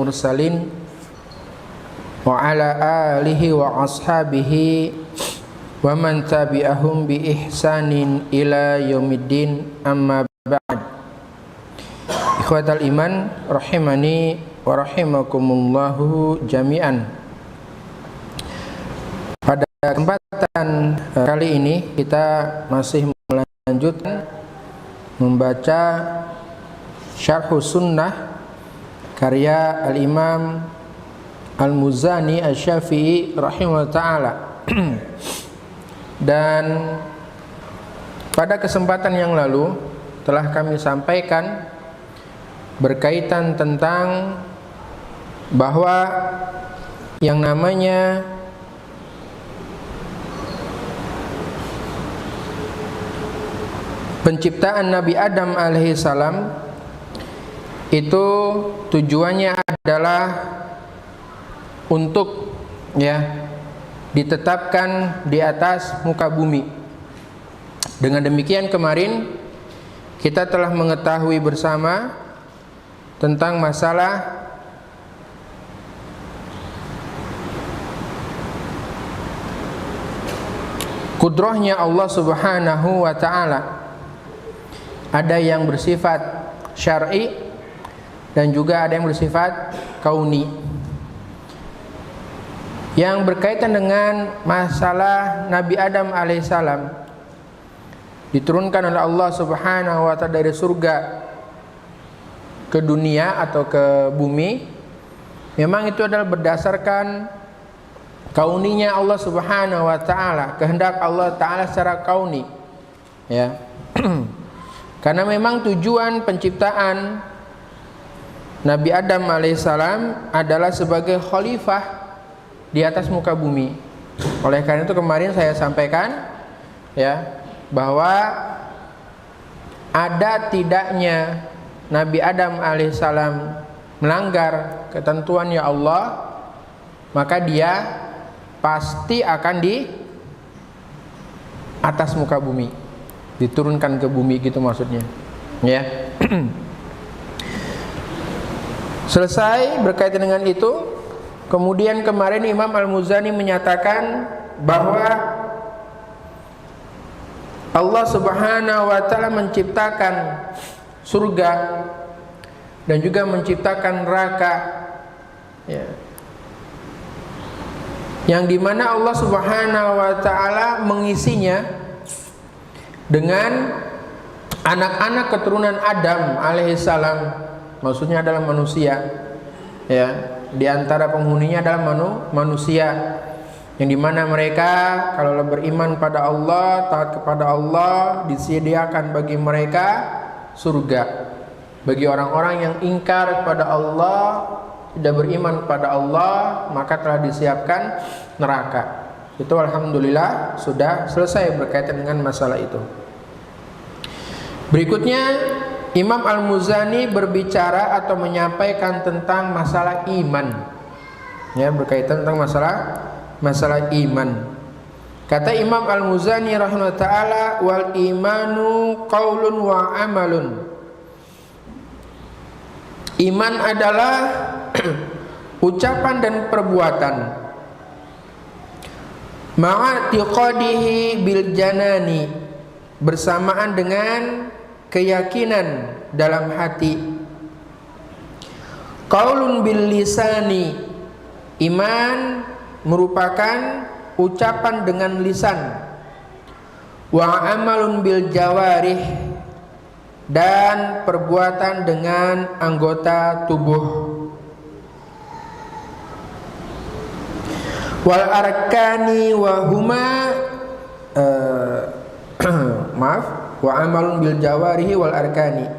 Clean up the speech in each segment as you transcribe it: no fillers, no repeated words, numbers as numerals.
mursalin wa ala alihi wa ashabihi wa man tabi'ahum bi ihsanin ila yaumiddin, amma ba'd. Ikhwatal iman rahimani wa rahimakumullahu jami'an. Pada kesempatan kali ini kita masih melanjutkan membaca Syarhus Sunnah karya Al-Imam Al-Muzani Asy-Syafi'i rahimahullah ta'ala. Dan pada kesempatan yang lalu telah kami sampaikan berkaitan tentang bahwa yang namanya penciptaan Nabi Adam alaihissalam itu tujuannya adalah untuk ditetapkan di atas muka bumi. Dengan demikian kemarin kita telah mengetahui bersama tentang masalah kudrahnya Allah Subhanahu wa ta'ala. Ada yang bersifat syar'i dan juga ada yang bersifat kauni. Yang berkaitan dengan masalah Nabi Adam alaihissalam diturunkan oleh Allah Subhanahu wa ta'ala dari surga ke dunia atau ke bumi, memang itu adalah berdasarkan kauninya Allah Subhanahu wa ta'ala, kehendak Allah ta'ala secara kauni, ya. Karena memang tujuan penciptaan Nabi Adam alaihissalam adalah sebagai khalifah di atas muka bumi. Oleh karena itu kemarin saya sampaikan bahwa ada tidaknya Nabi Adam alaihissalam melanggar ketentuannya Allah, maka dia pasti akan di atas muka bumi, diturunkan ke bumi, gitu maksudnya, ya. Selesai berkaitan dengan itu, kemudian kemarin Imam Al-Muzani menyatakan bahwa Allah Subhanahu wa ta'ala menciptakan surga dan juga menciptakan neraka, ya. Yang dimana Allah Subhanahu wa ta'ala mengisinya dengan anak-anak keturunan Adam alaihissalam, maksudnya adalah manusia, ya. Di antara penghuninya adalah manusia, yang dimana mereka kalau beriman pada Allah, taat kepada Allah, disediakan bagi mereka surga. Bagi orang-orang yang ingkar kepada Allah, tidak beriman kepada Allah, maka telah disiapkan neraka. Itu alhamdulillah sudah selesai berkaitan dengan masalah itu. Berikutnya Imam Al-Muzani berbicara atau menyampaikan tentang masalah iman, ya, berkaitan tentang masalah iman. Kata Imam Al-Muzani rahimahullah ta'ala, wal imanu qaulun wa amalun. Iman adalah ucapan dan perbuatan, ma'atiqadihi bil janani, bersamaan dengan keyakinan dalam hati. Qaulun bil lisani, iman merupakan ucapan dengan lisan. Wa amalun bil jawarih, dan perbuatan dengan anggota tubuh. Wal arkani wa huma wa amalun bil jawarihi wal arkani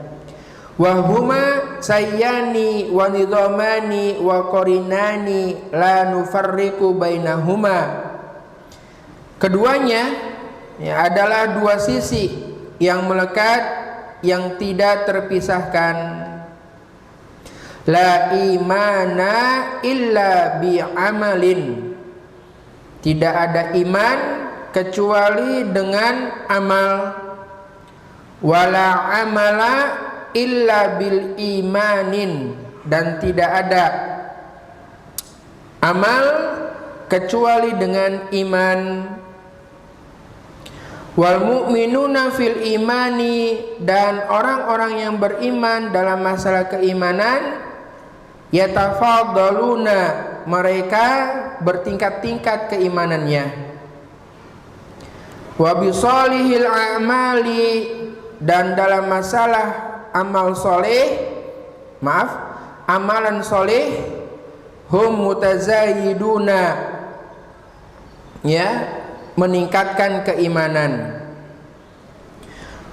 wa huma sayyani wa nidhamani wa qarinani la nufarriqu bainahuma. Keduanya adalah dua sisi yang melekat, yang tidak terpisahkan. La imana illa bi amalin, tidak ada iman kecuali dengan amal. Wala amala illa bil imanin, dan tidak ada amal kecuali dengan iman. Wal mu'minuna fil imani, dan orang-orang yang beriman dalam masalah keimanan, yatafadaluna, mereka bertingkat-tingkat keimanannya. Wa bisolihil a'mali, dan dalam masalah amal soleh, amalan soleh, hum mutazayiduna, ya, meningkatkan keimanan.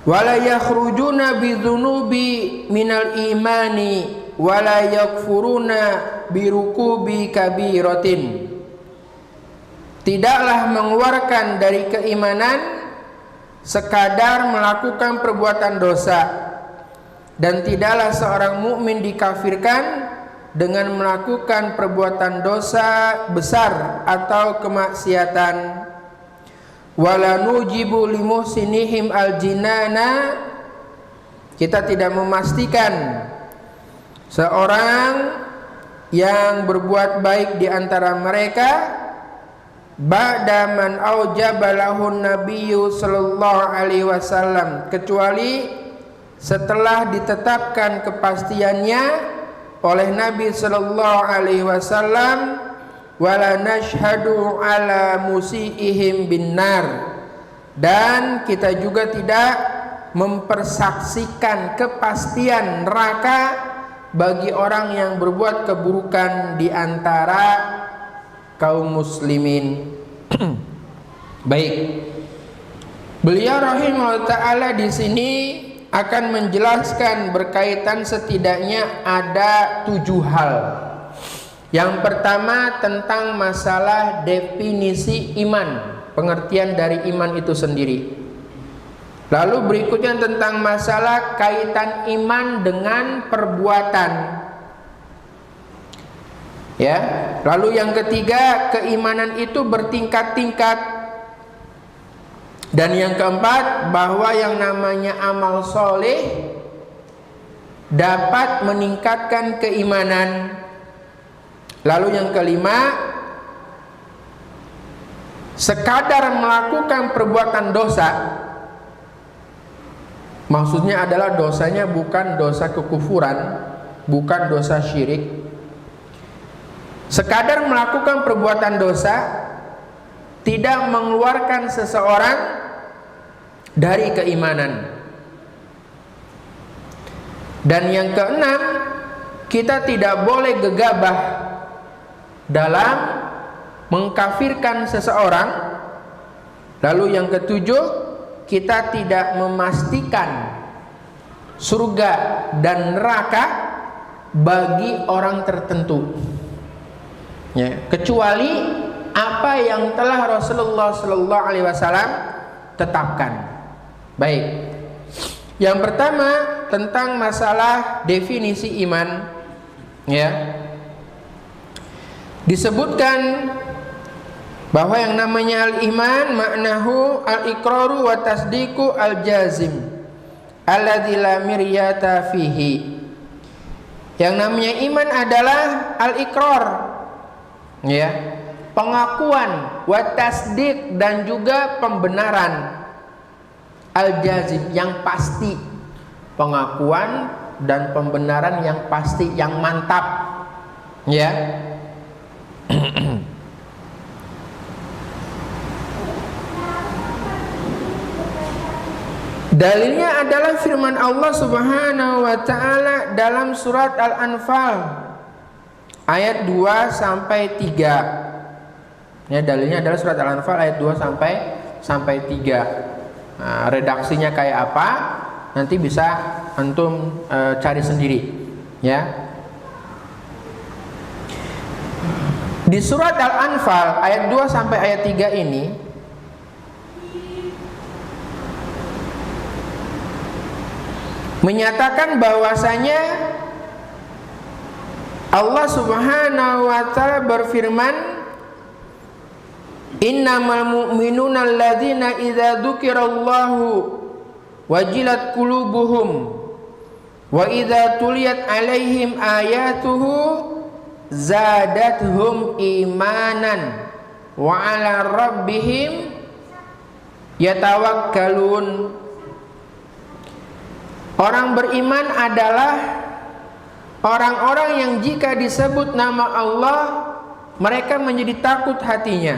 Wala yakhrujuna bidzunubi minal imani wala yakfuruna birukubi kabiratin, tidaklah mengeluarkan dari keimanan sekadar melakukan perbuatan dosa, dan tidaklah seorang mukmin dikafirkan dengan melakukan perbuatan dosa besar atau kemaksiatan. Wala nujibu limuhsinihim aljinana, kita tidak memastikan seorang yang berbuat baik di antara mereka ba'da man aujaba lahun nabiyyu sallallahu alaihi wasallam, kecuali setelah ditetapkan kepastiannya oleh Nabi sallallahu alaihi wasallam, wala nashhadu ala musiihim binnar, dan kita juga tidak mempersaksikan kepastian neraka bagi orang yang berbuat keburukan di antara kaum muslimin. Baik. Beliau rahimahullah taala di sini akan menjelaskan berkaitan setidaknya ada 7 hal. Yang pertama tentang masalah definisi iman, pengertian dari iman itu sendiri. Lalu berikutnya tentang masalah kaitan iman dengan perbuatan. Ya, lalu yang ketiga, keimanan itu bertingkat-tingkat. Dan yang keempat, bahwa yang namanya amal soleh dapat meningkatkan keimanan. Lalu yang kelima, sekadar melakukan perbuatan dosa, maksudnya adalah dosanya bukan dosa kekufuran, bukan dosa syirik. Sekadar melakukan perbuatan dosa tidak mengeluarkan seseorang dari keimanan. Dan yang keenam, kita tidak boleh gegabah dalam mengkafirkan seseorang. Lalu yang ketujuh, kita tidak memastikan surga dan neraka bagi orang tertentu, ya, kecuali apa yang telah Rasulullah sallallahu alaihi wasallam tetapkan. Baik. Yang pertama tentang masalah definisi iman, ya. Disebutkan bahwa yang namanya al-iman maknahu al-iqraru wa tasdiqu al-jazim alladzi la miryata fihi. Yang namanya iman adalah al-iqrar, ya, pengakuan, wa tasdiq, dan juga pembenaran, al-jazim, yang pasti, pengakuan dan pembenaran yang pasti, yang mantap, ya. Dalilnya adalah firman Allah Subhanahu wa taala dalam surat Al-Anfal ayat 2 sampai 3. Ya, dalilnya adalah surat Al-Anfal ayat 2 sampai 3. Nah, redaksinya kayak apa? Nanti bisa antum cari sendiri, ya. Di surat Al-Anfal ayat 2 sampai ayat 3 ini menyatakan bahwasanya Allah Subhanahu wa taala berfirman, innamal mu'minuna alladzina idza dzukirallahu wajilat qulubuhum Wa idza tuliyat alaihim ayatuhu zadathum imanan wa ala rabbihim yatawakkalun. Orang beriman adalah orang-orang yang jika disebut nama Allah mereka menjadi takut hatinya,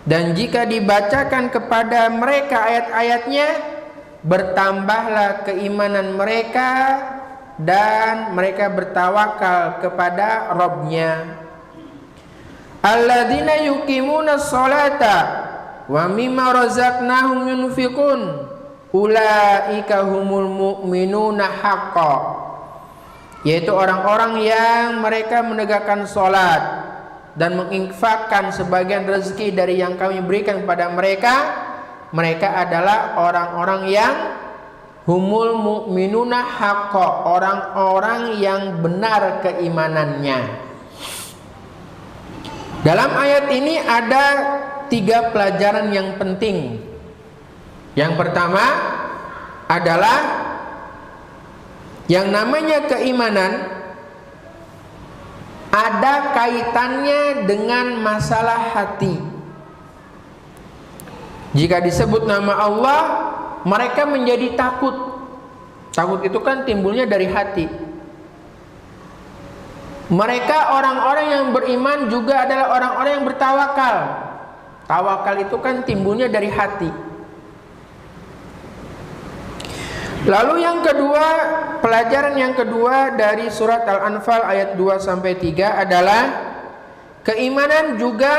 dan jika dibacakan kepada mereka ayat-ayatnya bertambahlah keimanan mereka dan mereka bertawakal kepada Rabb-Nya. Alladzina yuqimuna sholata wa mimma razaqnahum yunfiqun ulaika humul mu'minuna haqqan, yaitu orang-orang yang mereka menegakkan sholat dan menginfakkan sebagian rezeki dari yang kami berikan kepada mereka. Mereka adalah orang-orang yang humul mu'minuna haqqan, orang-orang yang benar keimanannya. Dalam ayat ini ada 3 pelajaran yang penting. Yang pertama adalah yang namanya keimanan ada kaitannya dengan masalah hati. Jika disebut nama Allah, mereka menjadi takut. Takut itu kan timbulnya dari hati. Mereka orang-orang yang beriman juga adalah orang-orang yang bertawakal. Tawakal itu kan timbulnya dari hati. Lalu yang kedua, pelajaran yang kedua dari surat Al-Anfal ayat 2-3 adalah keimanan juga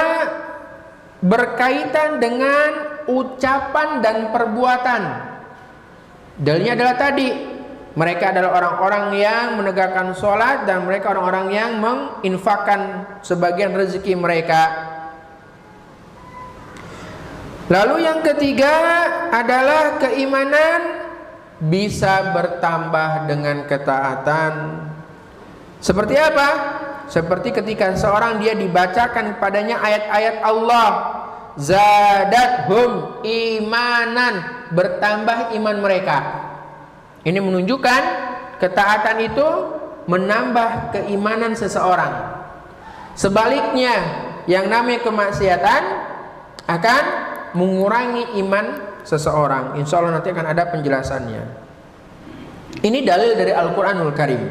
berkaitan dengan ucapan dan perbuatan. Dalilnya adalah tadi, mereka adalah orang-orang yang menegakkan sholat dan mereka orang-orang yang menginfakkan sebagian rezeki mereka. Lalu yang ketiga adalah keimanan bisa bertambah dengan ketaatan. Seperti apa? Seperti ketika seorang dia dibacakan padanya ayat-ayat Allah, zadathum imanan, bertambah iman mereka. Ini menunjukkan ketaatan itu menambah keimanan seseorang. Sebaliknya, yang namanya kemaksiatan akan mengurangi iman seseorang. Insya Allah nanti akan ada penjelasannya. Ini dalil dari Al-Quranul Karim.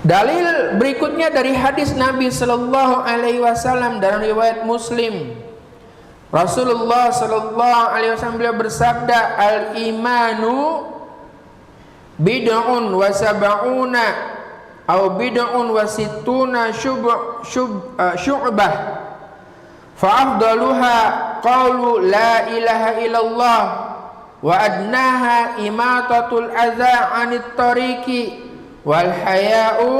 Dalil berikutnya dari hadis Nabi Sallallahu Alaihi Wasallam dalam riwayat Muslim. Rasulullah Sallallahu Alaihi Wasallam beliau bersabda, al-imanu bid'un wa sab'una atau bid'un wa sittuna syu'bah fa afdaluha qawlu la ilaha illallah wa adnaha imatatul adza 'anit tariqi wal haya'u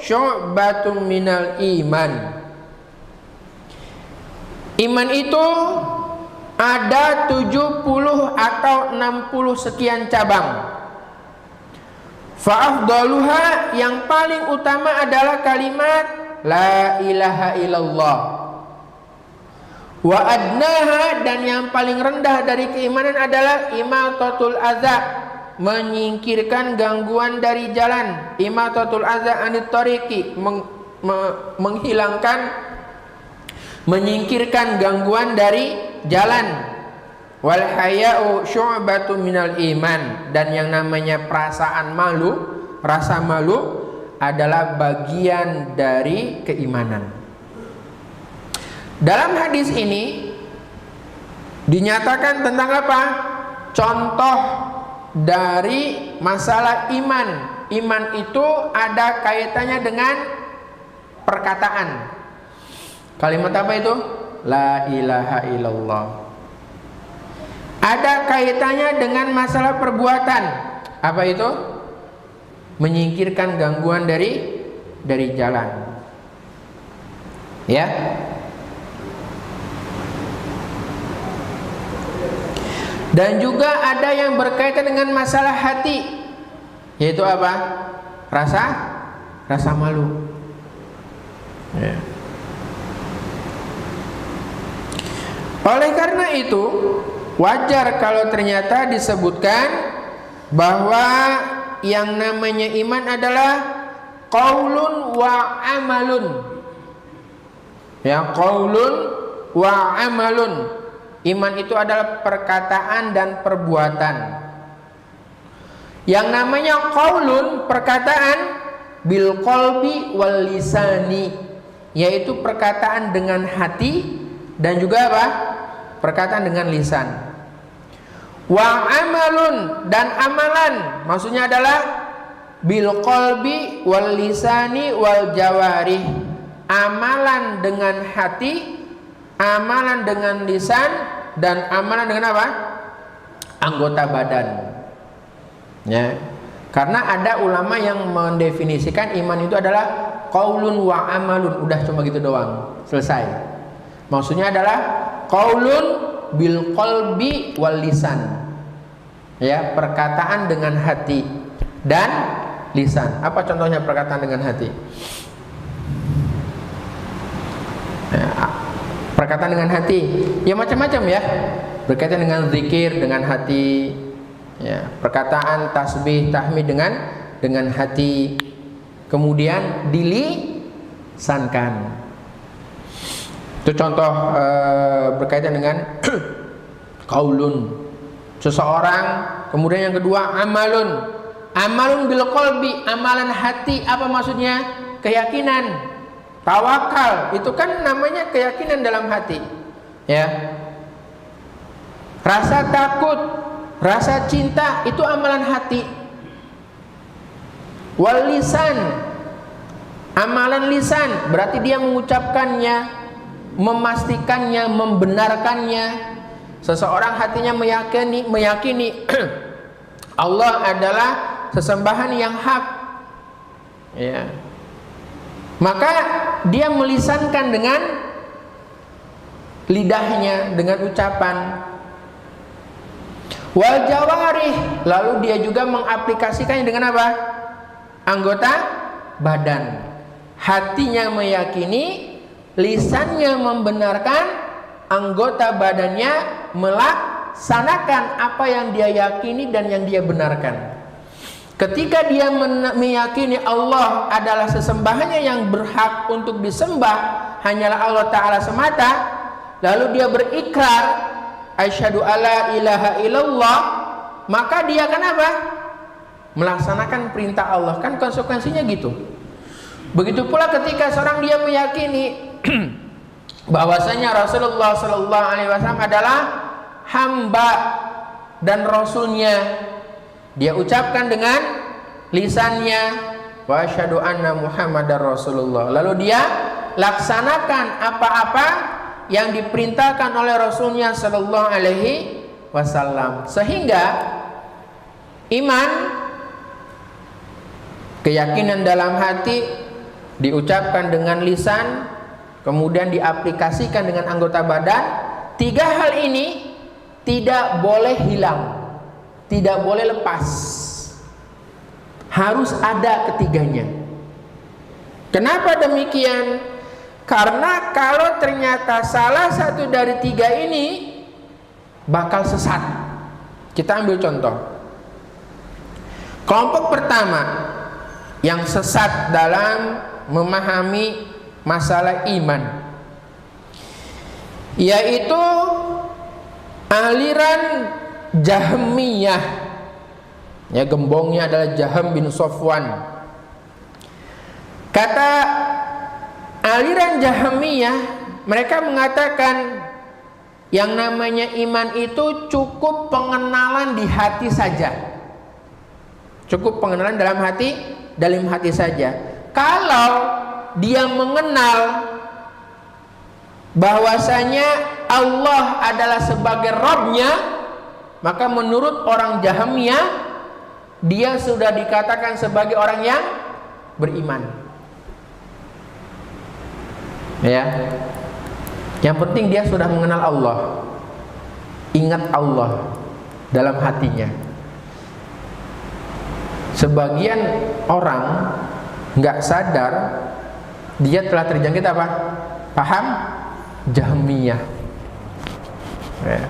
syu'batun minal iman. Iman itu ada 70 atau 60 sekian cabang. Fa'afdaluha, yang paling utama adalah kalimat la ilaha illallah. Wa adnaha, dan yang paling rendah dari keimanan adalah imatatul adza, menyingkirkan gangguan dari jalan. Imatatul adza anit tariqi, menyingkirkan gangguan dari jalan. Wal haya'u syu'batun minal iman, dan yang namanya perasaan malu, rasa malu adalah bagian dari keimanan. Dalam hadis ini dinyatakan tentang apa? Contoh dari masalah iman. Iman itu ada kaitannya dengan perkataan. Kalimat apa itu? La ilaha illallah. Ada kaitannya dengan masalah perbuatan. Apa itu? Menyingkirkan gangguan dari jalan. Ya. Dan juga ada yang berkaitan dengan masalah hati, yaitu apa? Rasa malu. Ya. Oleh karena itu, wajar kalau ternyata disebutkan bahwa yang namanya iman adalah qaulun wa amalun. Ya, qaulun wa amalun. Iman itu adalah perkataan dan perbuatan. Yang namanya qaulun, perkataan, bil qalbi wal lisani, yaitu perkataan dengan hati dan juga apa? Perkataan dengan lisan. Wa amalun, dan amalan, maksudnya adalah bil qalbi wal lisani wal jawarih. Amalan dengan hati, amalan dengan lisan, dan amalan dengan apa? Anggota badan. Ya. Karena ada ulama yang mendefinisikan iman itu adalah qaulun wa amalun, udah cuma gitu doang, selesai. Maksudnya adalah qaulun bil qalbi wal lisan. Ya, perkataan dengan hati dan lisan. Apa contohnya perkataan dengan hati? Ya, perkataan dengan hati ya macam-macam ya. Berkaitan dengan zikir dengan hati, ya, perkataan tasbih tahmid dengan hati, kemudian dilisankan. Itu contoh berkaitan dengan qaulun seseorang. Kemudian yang kedua amalun. Amalun bil qalbi, amalan hati. Apa maksudnya? Keyakinan. Tawakal itu kan namanya keyakinan dalam hati, ya. Rasa takut, rasa cinta itu amalan hati. Wal lisan, amalan lisan, berarti dia mengucapkannya, memastikannya, membenarkannya. Seseorang hatinya meyakini Allah adalah sesembahan yang hak, ya. Maka dia melisankan dengan lidahnya, dengan ucapan. Wal jawarih, lalu dia juga mengaplikasikannya dengan apa? Anggota badan. Hatinya meyakini, lisannya membenarkan, anggota badannya melaksanakan apa yang dia yakini dan yang dia benarkan. Ketika dia meyakini Allah adalah sesembahannya yang berhak untuk disembah, hanyalah Allah Ta'ala semata, lalu dia berikrar asyhadu alla ilaha illallah, maka dia akan apa? Melaksanakan perintah Allah. Kan konsekuensinya gitu. Begitu pula ketika seorang dia meyakini bahwasanya Rasulullah SAW adalah hamba dan Rasulnya, dia ucapkan dengan lisannya wa asyhadu anna Muhammadar Rasulullah. Lalu dia laksanakan apa-apa yang diperintahkan oleh Rasulnya sallallahu alaihi wasallam. Sehingga iman, keyakinan dalam hati, diucapkan dengan lisan, kemudian diaplikasikan dengan anggota badan. Tiga hal ini tidak boleh hilang, tidak boleh lepas, harus ada ketiganya. Kenapa demikian? Karena kalau ternyata salah satu dari tiga ini bakal sesat. Kita ambil contoh. Kelompok pertama yang sesat dalam memahami masalah iman, yaitu aliran Jahmiyah. Ya, gembongnya adalah Jahm bin Safwan. Kata aliran Jahmiyah, mereka mengatakan yang namanya iman itu cukup pengenalan di hati saja. Cukup pengenalan dalam hati saja. Kalau dia mengenal bahwasanya Allah adalah sebagai Rabb-Nya, maka menurut orang Jahmiyah dia sudah dikatakan sebagai orang yang beriman. Ya. Yang penting dia sudah mengenal Allah, ingat Allah dalam hatinya. Sebagian orang nggak sadar dia telah terjangkit apa? Paham Jahmiyah. Ya.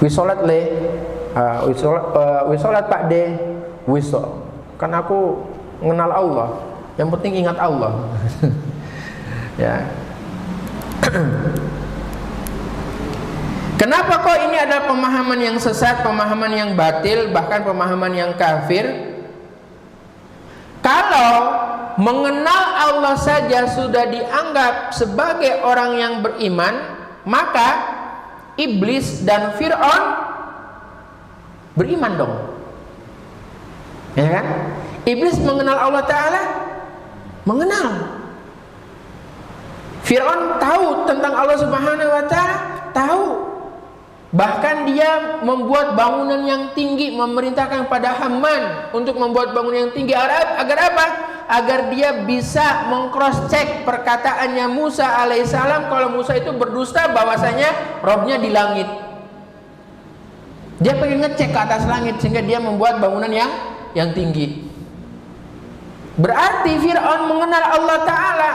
Wisolat le, wisolat Pak De, wisol. Kan aku mengenal Allah. Yang penting ingat Allah. Ya. Kenapa kok ini adalah pemahaman yang sesat, pemahaman yang batil, bahkan pemahaman yang kafir? Kalau mengenal Allah saja sudah dianggap sebagai orang yang beriman, maka iblis dan Fir'aun beriman dong. Ya kan? Iblis mengenal Allah Ta'ala, mengenal. Fir'aun tahu tentang Allah Subhanahu wa Ta'ala, tahu. Bahkan dia membuat bangunan yang tinggi, memerintahkan pada Haman untuk membuat bangunan yang tinggi. Agar apa? Agar dia bisa meng-cross check perkataannya Musa alaihissalam kalau Musa itu berdusta bahwasanya Robnya di langit. Dia pengen ngecek ke atas langit sehingga dia membuat bangunan yang tinggi. Berarti Fir'aun mengenal Allah Ta'ala.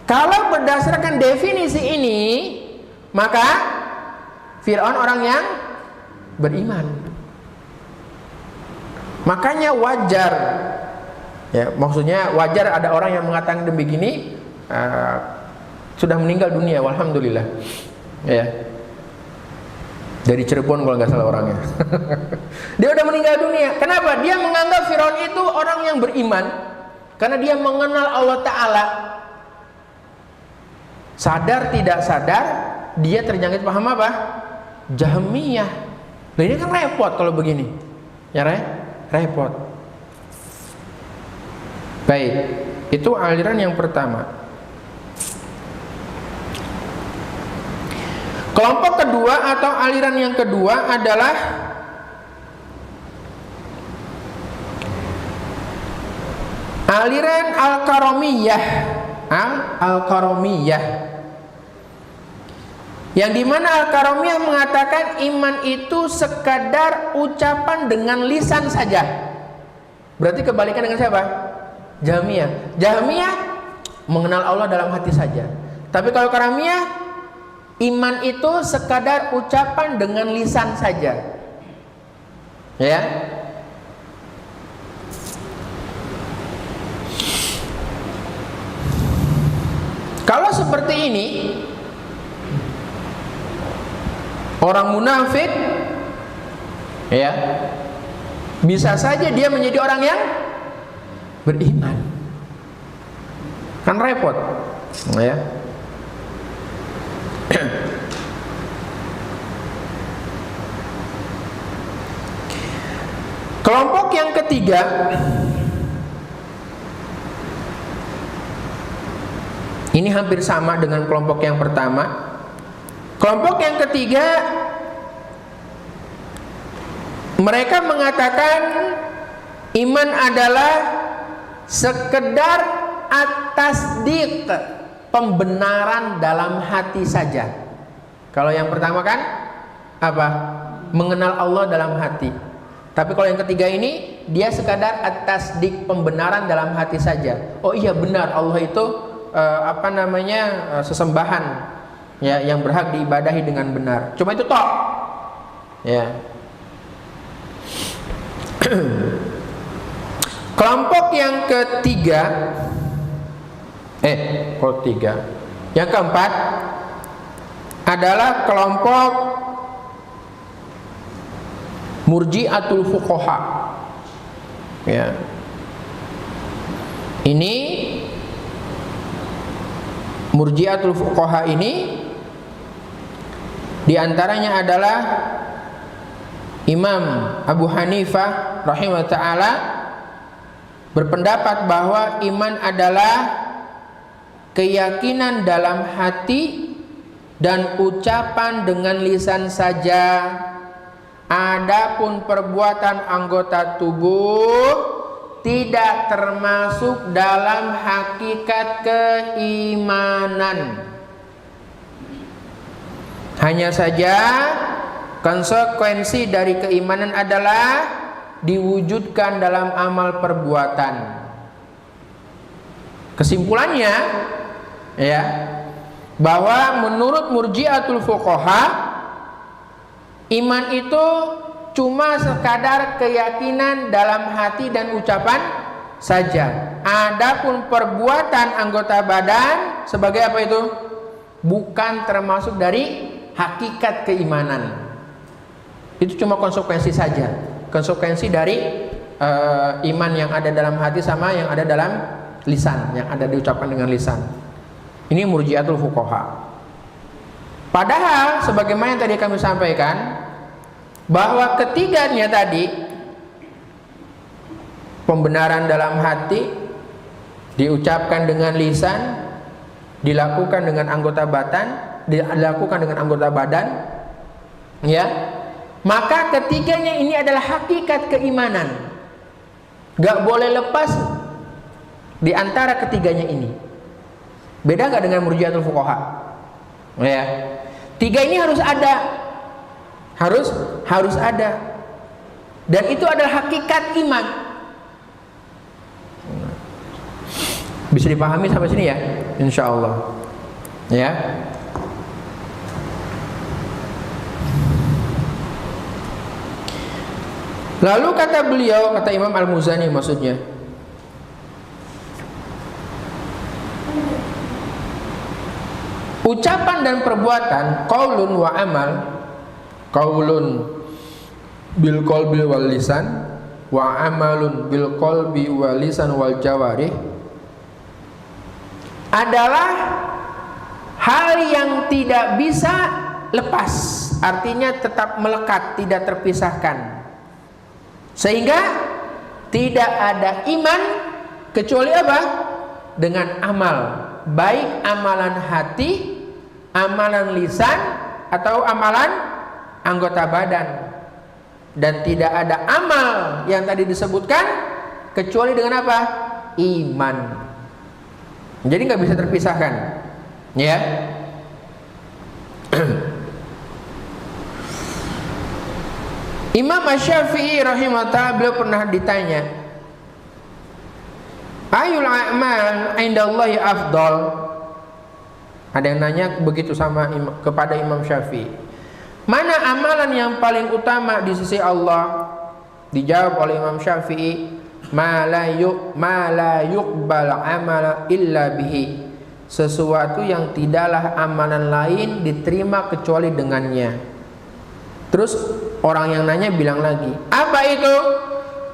Kalau berdasarkan definisi ini, maka Fir'aun orang yang beriman. Makanya wajar, ya, maksudnya wajar ada orang yang mengatakan demikian, sudah meninggal dunia, walhamdulillah. Ya, dari Cirebon kalau nggak salah orangnya. Dia udah meninggal dunia. Kenapa? Dia menganggap Fir'aun itu orang yang beriman karena dia mengenal Allah Ta'ala. Sadar tidak sadar, dia terjangkit paham apa? Jahmiyah. Nah, ini kan repot kalau begini. Ya, repot. Baik, itu aliran yang pertama. Kelompok kedua atau aliran yang kedua adalah aliran Al-Karamiyah. Al-Karamiyah. Yang dimana Al-Karamiyah mengatakan iman itu sekadar ucapan dengan lisan saja. Berarti kebalikan dengan siapa? Jahmiyah. Jahmiyah mengenal Allah dalam hati saja. Tapi kalau Karamiyah, iman itu sekadar ucapan dengan lisan saja. Ya. Kalau seperti ini, orang munafik, ya, bisa saja dia menjadi orang yang beriman. Kan repot, ya. Kelompok yang ketiga ini hampir sama dengan kelompok yang pertama. Kelompok yang ketiga, mereka mengatakan iman adalah sekedar at-tasdiq, pembenaran dalam hati saja. Kalau yang pertama kan apa? Mengenal Allah dalam hati. Tapi kalau yang ketiga ini, dia sekadar at-tasdiq, pembenaran dalam hati saja. Oh iya benar, Allah itu sesembahan, ya, yang berhak diibadahi dengan benar. Cuma itu toh. Ya. Kelompok yang ketiga, yang keempat adalah kelompok Murji'atul Fuqaha. Ya. Ini Murji'atul Fuqaha ini diantaranya adalah Imam Abu Hanifah rahimahullah ta'ala berpendapat bahwa iman adalah keyakinan dalam hati dan ucapan dengan lisan saja. Adapun perbuatan anggota tubuh tidak termasuk dalam hakikat keimanan. Hanya saja konsekuensi dari keimanan adalah diwujudkan dalam amal perbuatan. Kesimpulannya, ya, bahwa menurut Murji'atul Fuqaha Iman itu cuma sekadar keyakinan dalam hati dan ucapan saja. Adapun perbuatan anggota badan sebagai apa itu? Bukan termasuk dari hakikat keimanan. Itu cuma konsekuensi saja. Konsekuensi dari iman yang ada dalam hati sama yang ada dalam lisan, yang ada diucapkan dengan lisan. Ini murji'atul fuqaha. Padahal sebagaimana yang tadi kami sampaikan, bahwa ketiganya tadi, pembenaran dalam hati diucapkan dengan lisan, dilakukan dengan anggota badan, ya. Maka ketiganya ini adalah hakikat keimanan. Gak boleh lepas di antara ketiganya ini. Beda gak dengan murji'atul fuqaha? Ya. Tiga ini harus ada. Harus ada. Dan itu adalah hakikat iman. Bisa dipahami sampai sini ya? Insya Allah. Ya. Lalu kata beliau, kata Imam Al-Muzani maksudnya, ucapan dan perbuatan, qaulun wa amal, qaulun bil qalbi wal lisan, wa amalun bil qalbi wal lisan wal jawarih, adalah hal yang tidak bisa lepas, artinya tetap melekat, tidak terpisahkan. Sehingga tidak ada iman kecuali apa? Dengan amal, baik amalan hati, amalan lisan, atau amalan anggota badan. Dan tidak ada amal yang tadi disebutkan kecuali dengan apa? Iman. Jadi nggak bisa terpisahkan, ya. Imam Asy-Syafi'i rahimahullah, beliau pernah ditanya, ayul a'mal indallahi afdal. Ada yang nanya begitu kepada Imam Syafi'i, mana amalan yang paling utama di sisi Allah? Dijawab oleh Imam Syafi'i, ma la yuqbal amala illa bihi, sesuatu yang tidaklah amalan lain diterima kecuali dengannya. Terus orang yang nanya bilang lagi, apa itu?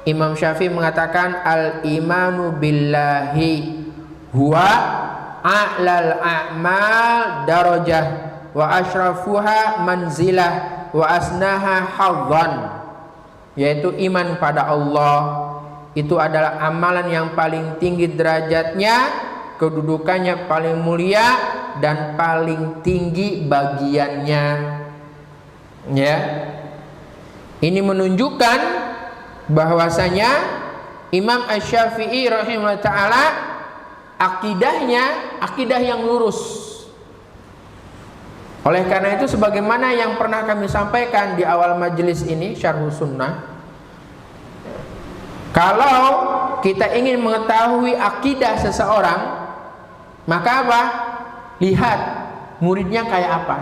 Imam Syafi'i mengatakan, al-imanu billahi huwa a'lal a'mal darajah wa asyrafuha manzilah wa asnaha hadzan, yaitu iman pada Allah itu adalah amalan yang paling tinggi derajatnya, kedudukannya paling mulia, dan paling tinggi bagiannya. Ya, ini menunjukkan bahwasanya Imam Asy-Syafi'i rahimahullah ta'ala akidahnya akidah yang lurus. Oleh karena itu, sebagaimana yang pernah kami sampaikan di awal majelis ini, Syarhus Sunnah, kalau kita ingin mengetahui akidah seseorang, maka apa? Lihat muridnya kayak apa.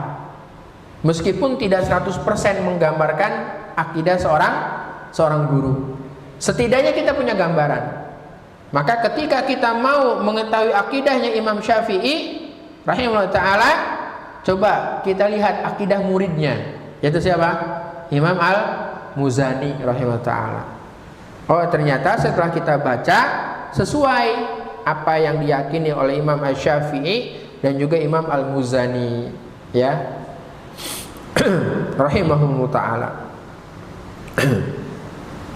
Meskipun tidak 100% menggambarkan akidah seorang guru, setidaknya kita punya gambaran. Maka ketika kita mau mengetahui akidahnya Imam Syafi'i rahimahullah ta'ala, coba kita lihat akidah muridnya, yaitu siapa? Imam Al-Muzani rahimahullah ta'ala. Oh, ternyata setelah kita baca sesuai apa yang diyakini oleh Imam Asy-Syafi'i dan juga Imam Al-Muzani, ya. Rahimahullah ta'ala.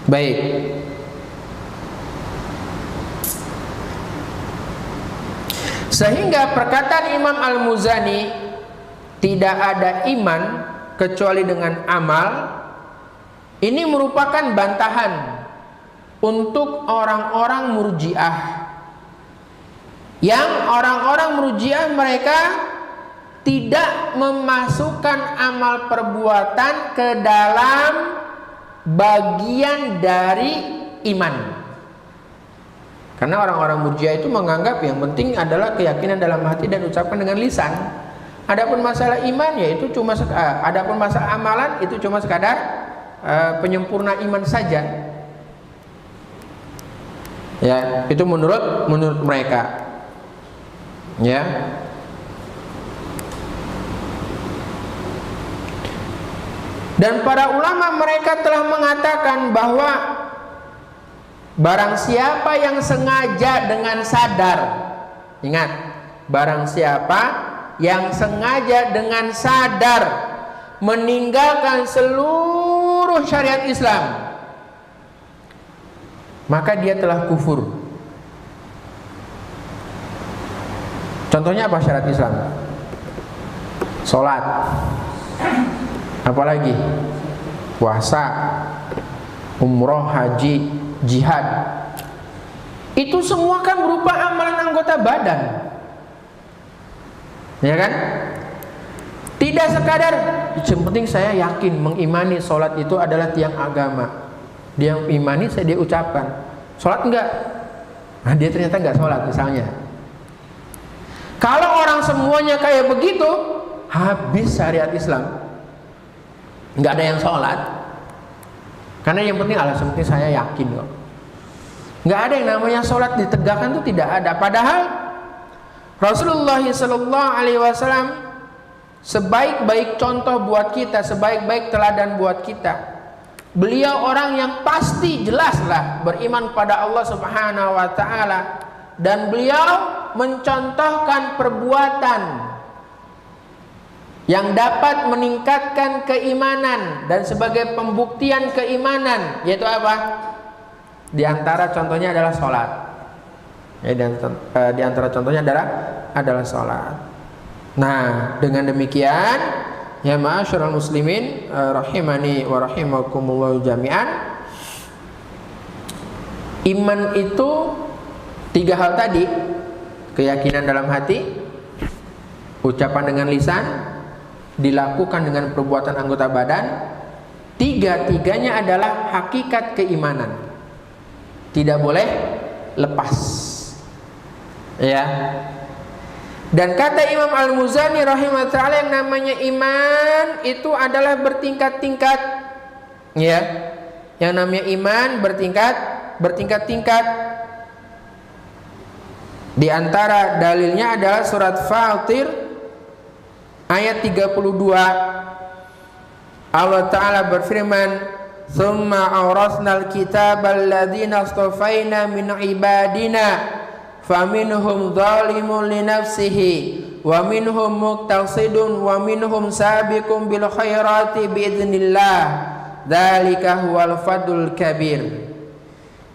Baik. Sehingga perkataan Imam Al-Muzani, tidak ada iman kecuali dengan amal, ini merupakan bantahan untuk orang-orang murji'ah. Yang orang-orang murji'ah mereka tidak memasukkan amal perbuatan ke dalam bagian dari iman. Karena orang-orang murji'ah itu menganggap yang penting adalah keyakinan dalam hati dan ucapan dengan lisan. Adapun masalah iman ya itu cuma adapun masalah amalan itu cuma sekadar penyempurna iman saja. Ya, itu menurut mereka. Ya. Dan para ulama mereka telah mengatakan bahwa barang siapa yang sengaja dengan sadar, ingat, barang siapa yang sengaja dengan sadar meninggalkan seluruh syariat Islam, maka dia telah kufur. Contohnya apa syariat Islam? Sholat, apalagi puasa, umroh, haji, jihad. Itu semua kan berupa amalan anggota badan, ya kan? Tidak sekadar yang penting saya yakin mengimani sholat itu adalah tiang agama, dia imani, dia ucapkan. Sholat enggak, nah dia ternyata enggak sholat misalnya. Kalau orang semuanya kayak begitu, habis syariat Islam. Enggak ada yang sholat, karena yang penting penting saya yakin kok. Enggak ada yang namanya sholat ditegakkan, itu tidak ada. Padahal Rasulullah SAW sebaik-baik contoh buat kita, sebaik-baik teladan buat kita. Beliau orang yang pasti jelaslah beriman pada Allah Subhanahu wa taala, dan beliau mencontohkan perbuatan yang dapat meningkatkan keimanan dan sebagai pembuktian keimanan, yaitu apa? Di antara contohnya adalah sholat. Ya, di antara contohnya adalah sholat. Nah, dengan demikian, ya ma'asyiral muslimin rahimani wa rahimakumullah jami'an, iman itu tiga hal tadi: keyakinan dalam hati, ucapan dengan lisan, dilakukan dengan perbuatan anggota badan. Tiga-tiganya adalah hakikat keimanan, tidak boleh lepas. Ya. Dan kata Imam Al-Muzani rahimahullah ta'ala, yang namanya iman itu adalah bertingkat-tingkat. Ya. Yang namanya iman bertingkat-tingkat. Di antara dalilnya adalah surat Fatir ayat 32. Allah Ta'ala berfirman, "Tsumma awrasnal kitabal ladzina astafaina min ibadina faminhum zalimun li nafsihi wa minhum muqtasidun wa minhum sabiqun bil khairati biidznillah dzalika huwal fadlul kabir."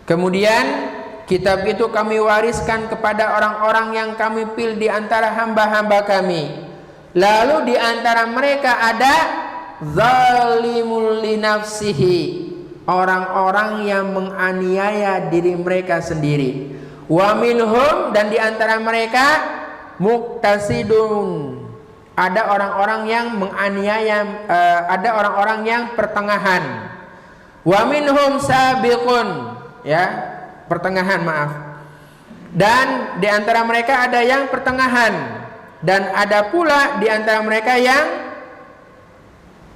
Kemudian kitab itu kami wariskan kepada orang-orang yang kami pilih di antara hamba-hamba kami. Lalu di antara mereka ada zalimul li nafsihi, orang-orang yang menganiaya diri mereka sendiri. Wa minhum, dan di antara mereka muqtasidun, ada orang-orang yang menganiaya, ada orang-orang yang pertengahan. Wa minhum sabiqun, ya, pertengahan, maaf. Dan di antara mereka ada yang pertengahan, dan ada pula di antara mereka yang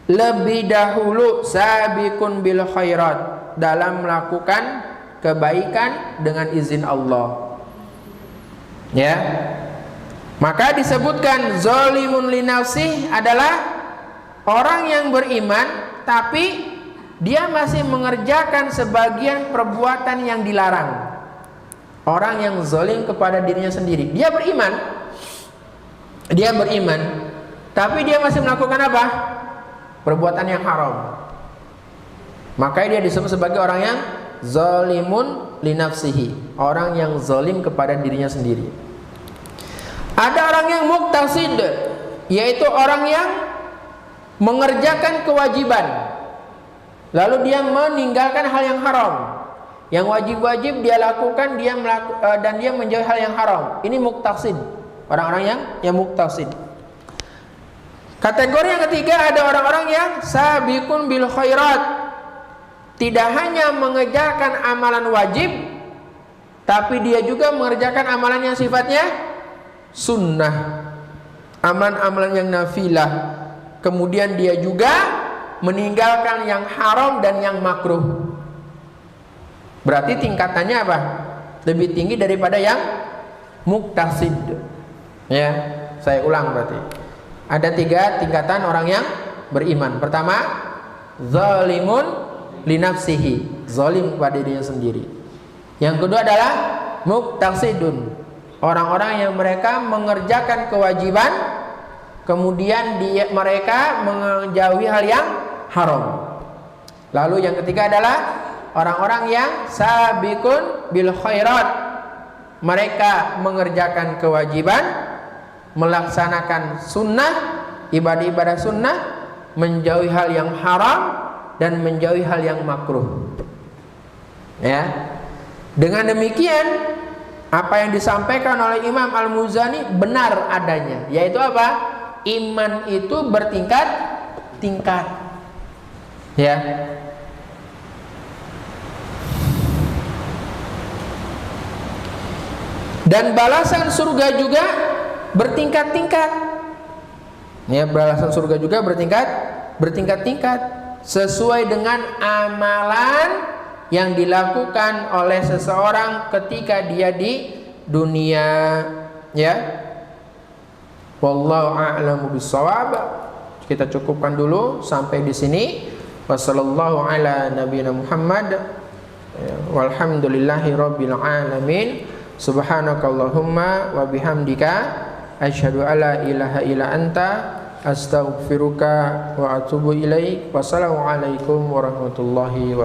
lebih dahulu sabiqun bil khairat, dalam melakukan kebaikan dengan izin Allah. Ya. Maka disebutkan zalimun li nafsih adalah orang yang beriman tapi dia masih mengerjakan sebagian perbuatan yang dilarang. Orang yang zalim kepada dirinya sendiri. Dia beriman, tapi dia masih melakukan apa? Perbuatan yang haram. Makanya dia disebut sebagai orang yang zalimun li nafsihi, orang yang zalim kepada dirinya sendiri. Ada orang yang muqtasid, yaitu orang yang mengerjakan kewajiban, lalu dia meninggalkan hal yang haram. Yang wajib-wajib dia lakukan, dan dia menjauhi hal yang haram. Ini muqtasid, orang-orang yang muqtasid. Kategori yang ketiga ada orang-orang yang sabiqun bil khairat, tidak hanya mengerjakan amalan wajib, tapi dia juga mengerjakan amalan yang sifatnya sunnah. amalan-amalan yang nafilah. Kemudian dia juga meninggalkan yang haram dan yang makruh. Berarti tingkatannya apa? Lebih tinggi daripada yang muktasid. Ya, saya ulang berarti. Ada 3 tingkatan orang yang beriman. Pertama, zalimun linafsihi, zalim kepada dirinya sendiri. Yang kedua adalah muktasidun, orang-orang yang mereka mengerjakan kewajiban, kemudian mereka menjauhi hal yang haram. Lalu yang ketiga adalah orang-orang yang sabiqun bil khairat, mereka mengerjakan kewajiban, melaksanakan sunnah, ibadah-ibadah sunnah, menjauhi hal yang haram dan menjauhi hal yang makruh. Ya. Dengan demikian, apa yang disampaikan oleh Imam Al-Muzani benar adanya, yaitu apa? Iman itu bertingkat-tingkat. Ya. Dan balasan surga juga bertingkat-tingkat. Ya, balasan surga juga bertingkat-tingkat sesuai dengan amalan yang dilakukan oleh seseorang ketika dia di dunia. Ya. Wallahu a'lamu bissawab. Kita cukupkan dulu sampai di sini. Wassallallahu ala nabiyina Muhammad. Walhamdulillahi rabbil alamin. Subhanakallahumma wa bihamdika asyhadu alla ilaha illa anta astaghfiruka wa atubu ilaik. Wassalamualaikum warahmatullahi wabarakatuh.